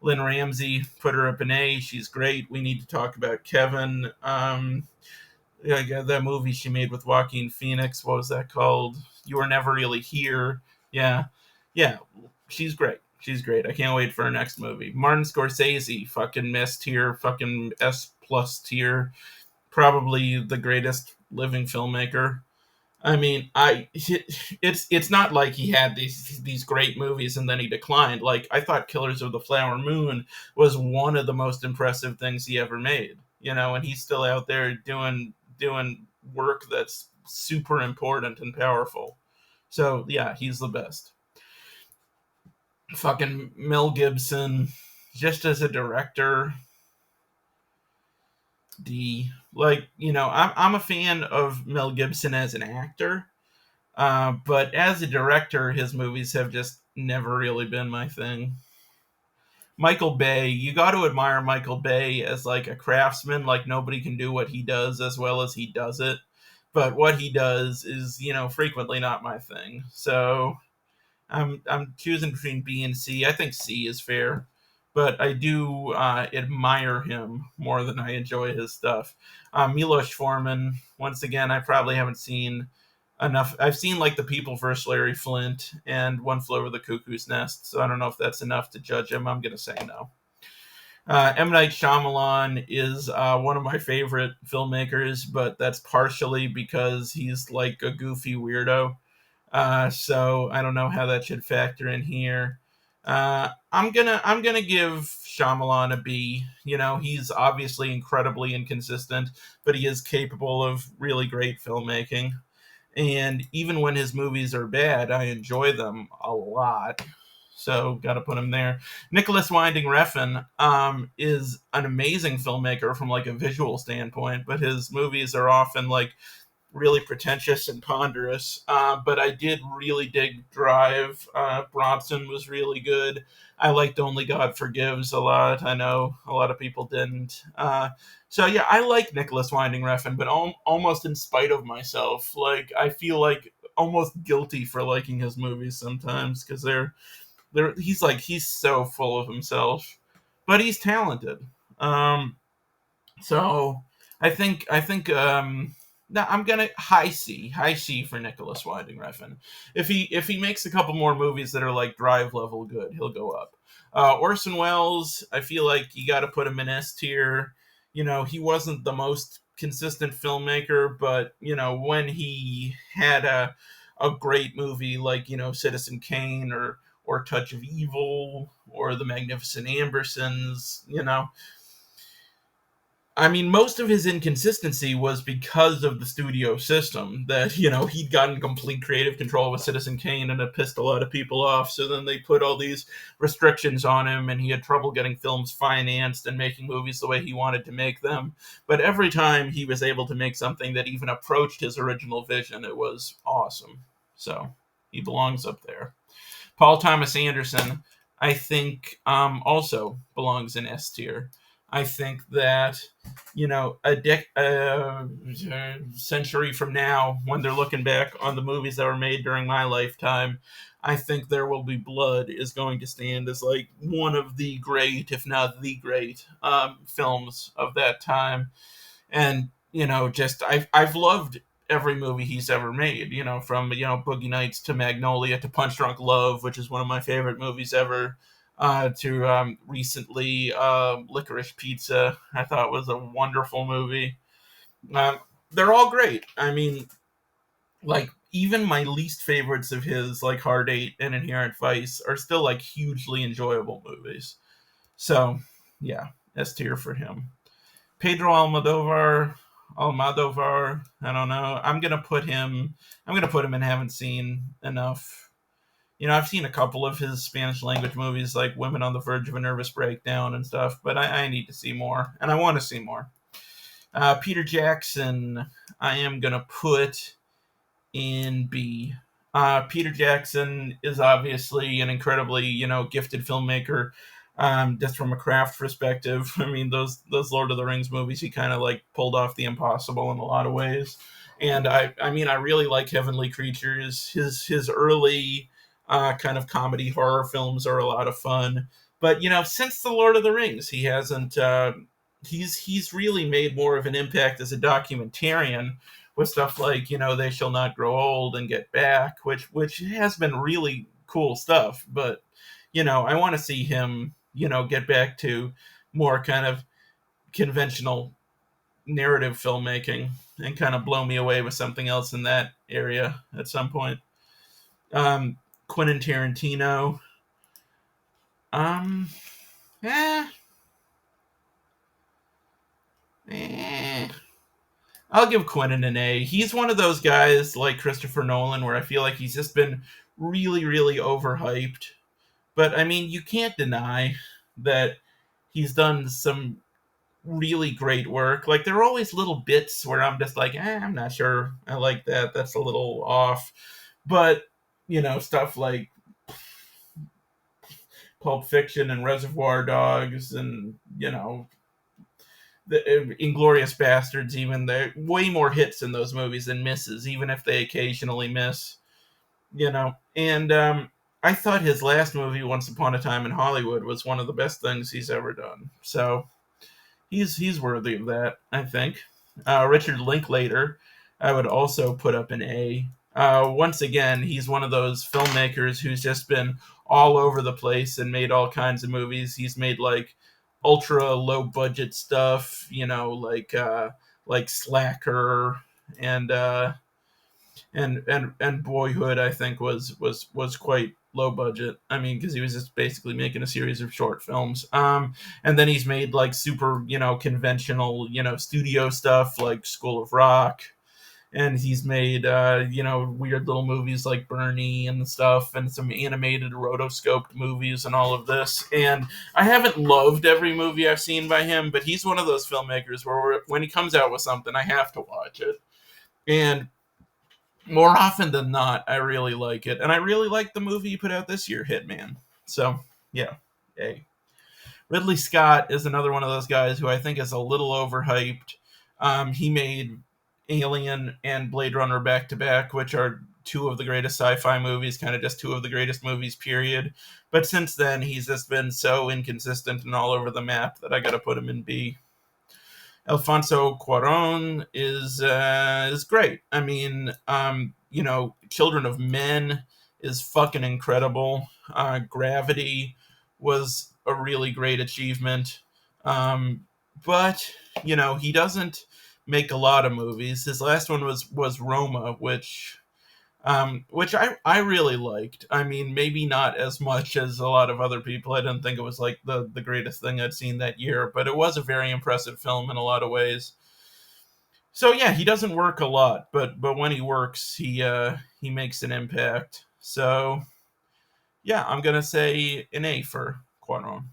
Lynn Ramsey, put her up in A. She's great. We need to talk about Kevin. Yeah, that movie she made with Joaquin Phoenix. What was that called? You Were Never Really Here. Yeah. Yeah. She's great. She's great. I can't wait for her next movie. Martin Scorsese, fucking S tier, fucking S plus tier. Probably the greatest living filmmaker. I mean, it's not like he had these great movies and then he declined. Like I thought Killers of the Flower Moon was one of the most impressive things he ever made. And he's still out there doing work that's super important and powerful. So yeah, he's the best. Fucking Mel Gibson, just as a director, D. Like, I'm a fan of Mel Gibson as an actor, but as a director, his movies have just never really been my thing. Michael Bay, you got to admire Michael Bay as like a craftsman. Like nobody can do what he does as well as he does it, but what he does is, frequently not my thing. So I'm choosing between B and C. I think C is fair, but I do admire him more than I enjoy his stuff. Milos Forman, once again, I probably haven't seen enough. I've seen like The People vs. Larry Flint and One Flew Over the Cuckoo's Nest, so I don't know if that's enough to judge him. I'm gonna say no. M. Night Shyamalan is one of my favorite filmmakers, but that's partially because he's like a goofy weirdo. So I don't know how that should factor in here. I'm gonna give Shyamalan a B. You know, he's obviously incredibly inconsistent, but he is capable of really great filmmaking. And even when his movies are bad, I enjoy them a lot. So got to put him there. Nicholas Winding Refn is an amazing filmmaker from like a visual standpoint, but his movies are often like really pretentious and ponderous. But I did really dig Drive. Bronson was really good. I liked Only God Forgives a lot. I know a lot of people didn't. So yeah, I like Nicholas Winding Refn, but almost in spite of myself. Like I feel like almost guilty for liking his movies sometimes because he's so full of himself, but he's talented. Um, so I think no, I'm gonna high C for Nicholas Winding Refn. If he makes a couple more movies that are like Drive level good, he'll go up. Orson Welles, I feel like you got to put him in S tier. You know, he wasn't the most consistent filmmaker, but you know when he had a great movie like Citizen Kane or Touch of Evil or The Magnificent Ambersons, I mean, most of his inconsistency was because of the studio system that, he'd gotten complete creative control with Citizen Kane and it pissed a lot of people off. So then they put all these restrictions on him and he had trouble getting films financed and making movies the way he wanted to make them. But every time he was able to make something that even approached his original vision, it was awesome. So he belongs up there. Paul Thomas Anderson, I think, also belongs in S tier. I think that a century from now, when they're looking back on the movies that were made during my lifetime, I think There Will Be Blood is going to stand as like one of the great, if not the great, films of that time. And just I've loved every movie he's ever made. From Boogie Nights to Magnolia to Punch Drunk Love, which is one of my favorite movies ever. To recently, Licorice Pizza, I thought was a wonderful movie. Um, they're all great. I mean, like even my least favorites of his, like Hard Eight and Inherent Vice, are still like hugely enjoyable movies. So, yeah, S tier for him. Pedro Almodovar. I don't know. I'm gonna put him in haven't seen enough. I've seen a couple of his Spanish language movies, like Women on the Verge of a Nervous Breakdown and stuff, but I need to see more, and I want to see more. Peter Jackson, I am gonna put in B. Peter Jackson is obviously an incredibly, gifted filmmaker. Just from a craft perspective, I mean, those Lord of the Rings movies, he kind of like pulled off the impossible in a lot of ways. And I mean, I really like Heavenly Creatures. His early kind of comedy horror films are a lot of fun. But since the Lord of the Rings, he hasn't. He's really made more of an impact as a documentarian with stuff like They Shall Not Grow Old and Get Back, which has been really cool stuff. But I want to see him get back to more kind of conventional narrative filmmaking and kind of blow me away with something else in that area at some point. um Quentin Tarantino, um eh, eh, I'll give Quentin an A. He's one of those guys like Christopher Nolan where I feel like he's just been really, really overhyped. But I mean, you can't deny that he's done some really great work. Like there are always little bits where I'm just like, I'm not sure I like that. That's a little off. But stuff like Pulp Fiction and Reservoir Dogs and the Inglorious Bastards, even they're way more hits in those movies than misses, even if they occasionally miss. And I thought his last movie, Once Upon a Time in Hollywood, was one of the best things he's ever done. So he's worthy of that, I think. Richard Linklater, I would also put up an A. Once again, he's one of those filmmakers who's just been all over the place and made all kinds of movies. He's made like ultra low budget stuff, like Slacker and and Boyhood. I think was quite low budget. I mean, because he was just basically making a series of short films. And then he's made like super, conventional, studio stuff like School of Rock, and he's made weird little movies like Bernie and stuff, and some animated rotoscoped movies and all of this. And I haven't loved every movie I've seen by him, but he's one of those filmmakers where when he comes out with something, I have to watch it. And more often than not, I really like it, and I really like the movie he put out this year, Hitman. So yeah, hey. Ridley Scott is another one of those guys who I think is a little overhyped. He made Alien and Blade Runner back to back, which are two of the greatest sci-fi movies, kind of just two of the greatest movies, period. But since then, he's just been so inconsistent and all over the map that I got to put him in B. Alfonso Cuarón is great. I mean, Children of Men is fucking incredible. Gravity was a really great achievement, but he doesn't make a lot of movies. His last one was Roma, which I really liked. I mean, maybe not as much as a lot of other people. I didn't think it was like the greatest thing I'd seen that year, but it was a very impressive film in a lot of ways. So yeah, he doesn't work a lot, but when he works, he makes an impact. So yeah, I'm gonna say an A for Cuarón.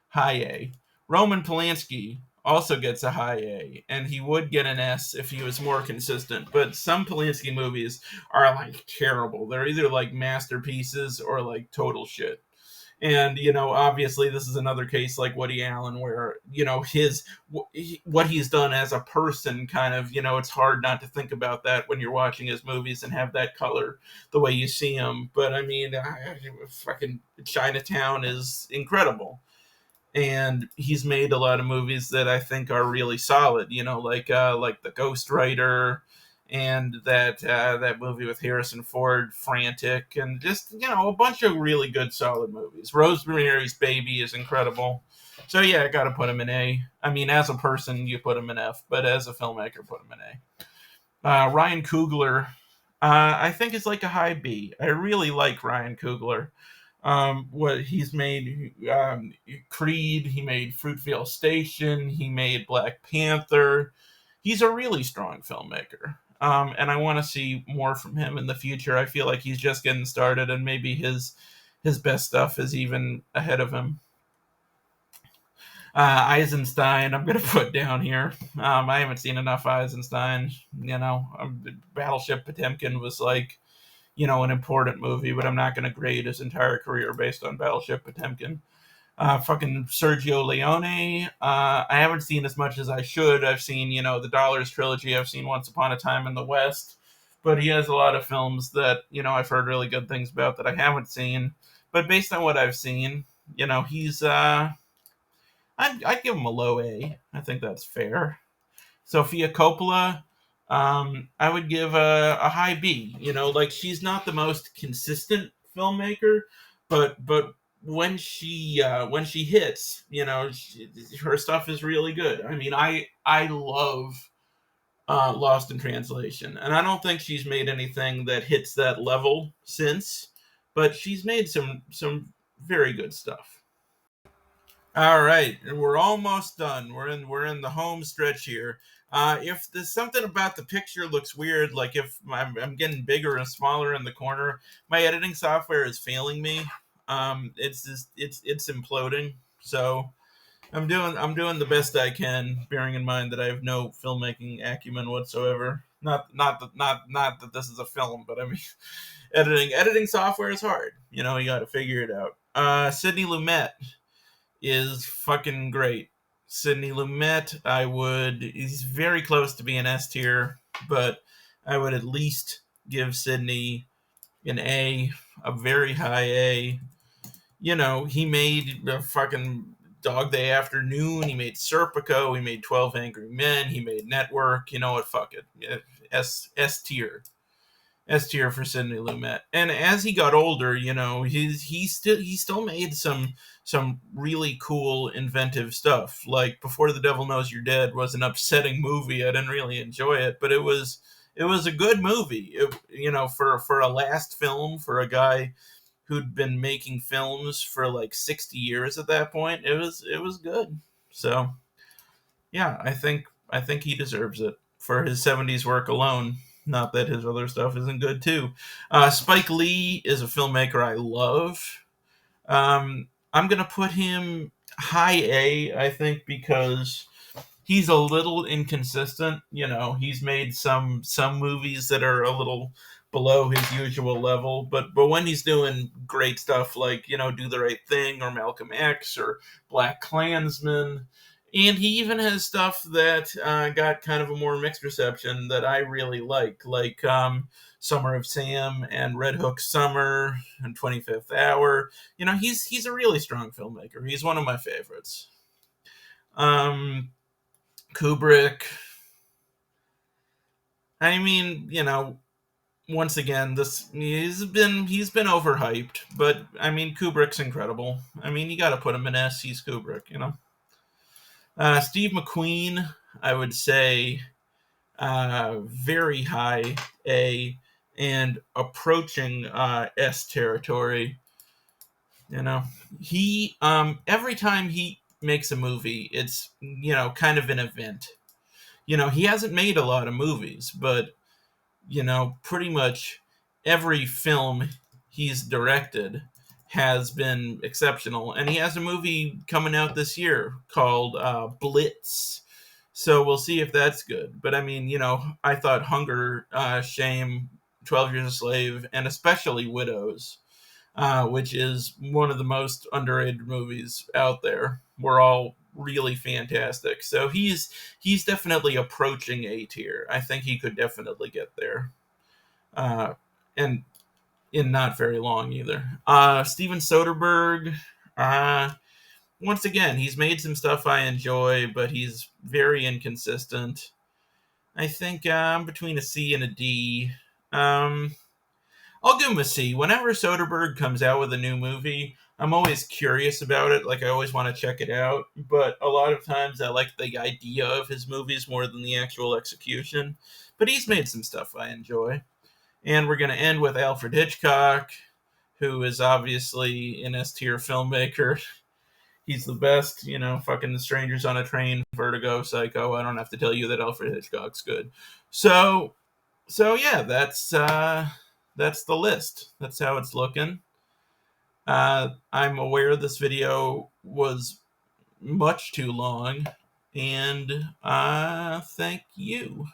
High A. Roman Polanski also gets a high A, and he would get an S if he was more consistent. But some Polanski movies are like terrible. They're either like masterpieces or like total shit. And obviously, this is another case like Woody Allen, where his what he's done as a person, kind of, it's hard not to think about that when you're watching his movies and have that color the way you see him. But I mean, fucking Chinatown is incredible, and he's made a lot of movies that I think are really solid. Like The Ghostwriter, and that movie with Harrison Ford, Frantic, and just a bunch of really good, solid movies. Rosemary's Baby is incredible. So yeah, I got to put him in A. I mean, as a person, you put him in F, but as a filmmaker, put him in A. Ryan Coogler, I think is like a high B. I really like Ryan Coogler. What he's made, Creed, he made Fruitvale Station, he made Black Panther. He's a really strong filmmaker. And I want to see more from him in the future. I feel like he's just getting started, and maybe his best stuff is even ahead of him. Eisenstein, I'm gonna put down here. I haven't seen enough Eisenstein. Battleship Potemkin was like, an important movie, but I'm not going to grade his entire career based on Battleship Potemkin. Fucking Sergio Leone. I haven't seen as much as I should. I've seen, the Dollars trilogy. I've seen Once Upon a Time in the West. But he has a lot of films that, I've heard really good things about that I haven't seen. But based on what I've seen, he's, I'd give him a low A. I think that's fair. Sofia Coppola, I would give a high B. Like, she's not the most consistent filmmaker, but when she hits, her stuff is really good. I mean, I love Lost in Translation, and I don't think she's made anything that hits that level since, but she's made some very good stuff. All right, we're almost done. We're in the home stretch here. If there's something about the picture looks weird, like if I'm getting bigger and smaller in the corner, my editing software is failing me. It's imploding. So I'm doing the best I can, bearing in mind that I have no filmmaking acumen whatsoever. Not that this is a film, but I mean, editing software is hard. You got to figure it out. Sidney Lumet is fucking great. Sidney Lumet, he's very close to being S tier, but I would at least give Sidney an A, a very high A. He made a fucking Dog Day Afternoon, he made Serpico, he made 12 Angry Men, he made Network. You know what? Fuck it. S tier. S tier for Sidney Lumet. And as he got older, he still made some really cool, inventive stuff. Like Before the Devil Knows You're Dead was an upsetting movie. I didn't really enjoy it, but it was a good movie. For a last film for a guy who'd been making films for like 60 years at that point, it was good. So yeah, I think he deserves it for his 70s work alone. Not that his other stuff isn't good too. Spike Lee is a filmmaker I love. I'm gonna put him high A, I think, because he's a little inconsistent. He's made some movies that are a little below his usual level, but when he's doing great stuff like Do the Right Thing or Malcolm X or Black Klansman, and he even has stuff that got kind of a more mixed reception that I really like Summer of Sam and Red Hook Summer and 25th Hour. He's a really strong filmmaker. He's one of my favorites. Um, Kubrick. I mean, once again, this he's been overhyped, but I mean, Kubrick's incredible. I mean, you got to put him in S. He's Kubrick. Steve McQueen, I would say, very high A, and approaching S territory. You know, he every time he makes a movie, it's kind of an event. He hasn't made a lot of movies, but pretty much every film he's directed has been exceptional. And he has a movie coming out this year called Blitz. So we'll see if that's good. But I mean, I thought Hunger, Shame, 12 Years a Slave, and especially Widows, which is one of the most underrated movies out there, were all really fantastic. So he's definitely approaching A tier. I think he could definitely get there, and in not very long either. Steven Soderbergh. Uh, Once again, he's made some stuff I enjoy, but he's very inconsistent. I think I'm between a C and a D. Um, I'll give him a C. Whenever Soderbergh comes out with a new movie, I'm always curious about it. Like, I always want to check it out. But a lot of times I like the idea of his movies more than the actual execution. But he's made some stuff I enjoy. And we're going to end with Alfred Hitchcock, who is obviously an S tier filmmaker. He's the best, fucking Strangers on a Train, Vertigo, Psycho. I don't have to tell you that Alfred Hitchcock's good. So yeah, that's the list. That's how it's looking. I'm aware this video was much too long, and thank you.